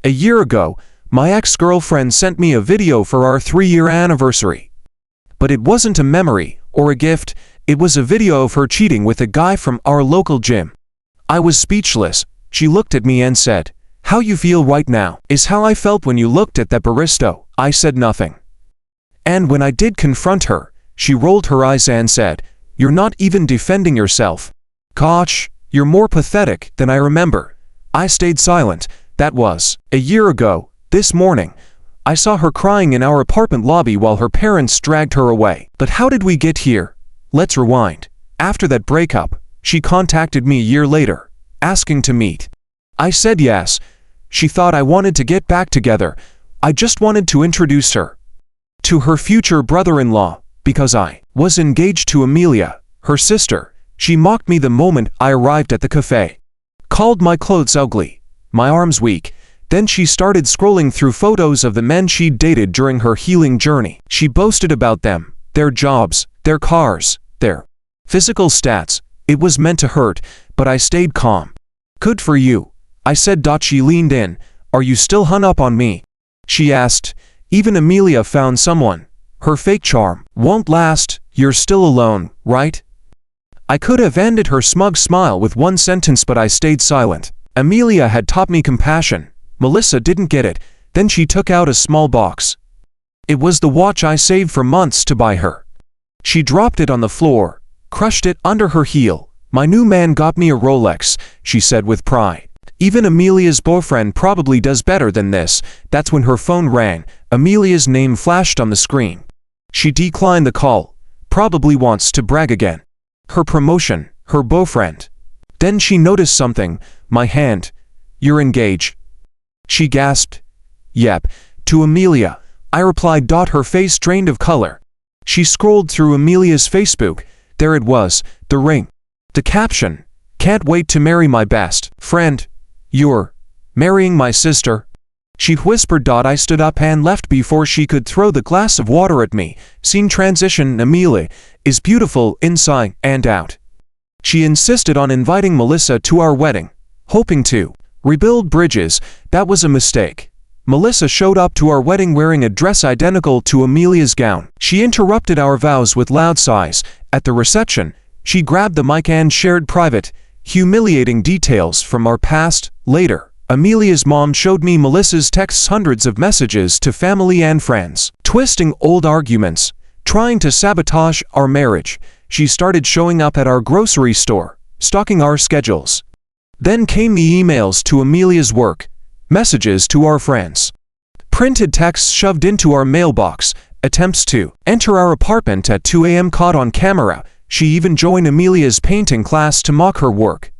A year ago, my ex-girlfriend sent me a video for our 3-year anniversary. But it wasn't a memory or a gift, it was a video of her cheating with a guy from our local gym. I was speechless. She looked at me and said, "How you feel right now is how I felt when you looked at that barista." I said nothing. And when I did confront her, she rolled her eyes and said, "You're not even defending yourself. Gosh, you're more pathetic than I remember." I stayed silent. That was a year ago. This morning, I saw her crying in our apartment lobby while her parents dragged her away. But how did we get here? Let's rewind. After that breakup, she contacted me a year later, asking to meet. I said yes. She thought I wanted to get back together. I just wanted to introduce her to her future brother-in-law, because I was engaged to Amelia, her sister. She mocked me the moment I arrived at the cafe, called my clothes ugly, my arms weak. Then she started scrolling through photos of the men she'd dated during her healing journey. She boasted about them, their jobs, their cars, their physical stats. It was meant to hurt, but I stayed calm. "Good for you," I said. She leaned in. "Are you still hung up on me?" She asked. "Even Amelia found someone. Her fake charm won't last. You're still alone, right?" I could have ended her smug smile with one sentence, but I stayed silent. Amelia had taught me compassion. Melissa didn't get it. Then she took out a small box. It was the watch I saved for months to buy her. She dropped it on the floor, crushed it under her heel. "My new man got me a Rolex," she said with pride. "Even Amelia's boyfriend probably does better than this." That's when her phone rang. Amelia's name flashed on the screen. She declined the call. Probably wants to brag again. Her promotion, her boyfriend. Then she noticed something. My hand. "You're engaged?" She gasped. "Yep, to Amelia." I replied. Her face drained of color. She scrolled through Amelia's Facebook. There it was, the ring. The caption, "Can't wait to marry my best friend. You're marrying my sister." She whispered. I stood up and left before she could throw the glass of water at me. Scene transition. Amelia is beautiful inside and out. She insisted on inviting Melissa to our wedding, hoping to rebuild bridges. That was a mistake. Melissa showed up to our wedding wearing a dress identical to Amelia's gown. She interrupted our vows with loud sighs. At the reception, she grabbed the mic and shared private, humiliating details from our past. Later, Amelia's mom showed me Melissa's texts, hundreds of messages to family and friends, twisting old arguments, trying to sabotage our marriage. She started showing up at our grocery store, stalking our schedules. Then came the emails to Amelia's work, messages to our friends, printed texts shoved into our mailbox, attempts to enter our apartment at 2 a.m. caught on camera. She even joined Amelia's painting class to mock her work.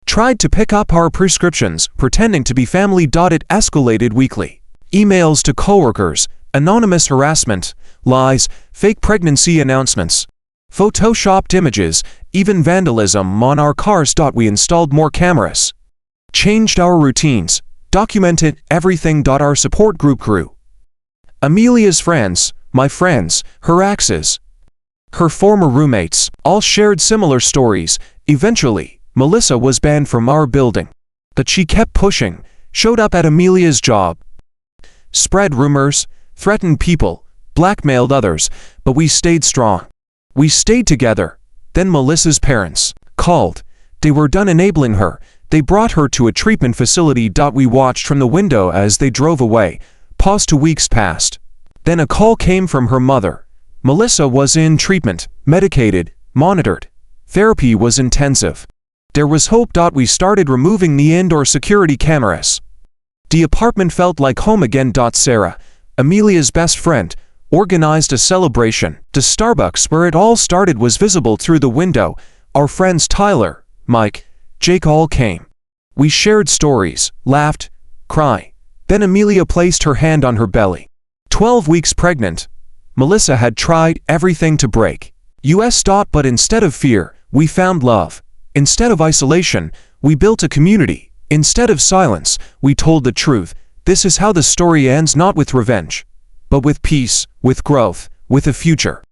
Tried to pick up our prescriptions, pretending to be family. It escalated weekly. Emails to coworkers, anonymous harassment, lies, fake pregnancy announcements, photoshopped images, even vandalism on our cars. We installed more cameras, changed our routines, documented everything. Our support group grew. Amelia's friends, my friends, her exes, her former roommates, all shared similar stories. Eventually, Melissa was banned from our building. But she kept pushing, showed up at Amelia's job, spread rumors, threatened people, blackmailed others, but we stayed strong. We stayed together. Then Melissa's parents called. They were done enabling her. They brought her to a treatment facility. We watched from the window as they drove away. Pause. 2 weeks passed. Then a call came from her mother. Melissa was in treatment, medicated, monitored. Therapy was intensive. There was hope. We started removing the indoor security cameras. The apartment felt like home again. Sarah, Amelia's best friend, organized a celebration. The Starbucks where it all started was visible through the window. Our friends Tyler, Mike, Jake all came. We shared stories, laughed, cried. Then Amelia placed her hand on her belly. 12 weeks pregnant. Melissa had tried everything to break us. But instead of fear, we found love. Instead of isolation, we built a community. Instead of silence, we told the truth. This is how the story ends, not with revenge, but with peace, with growth, with a future.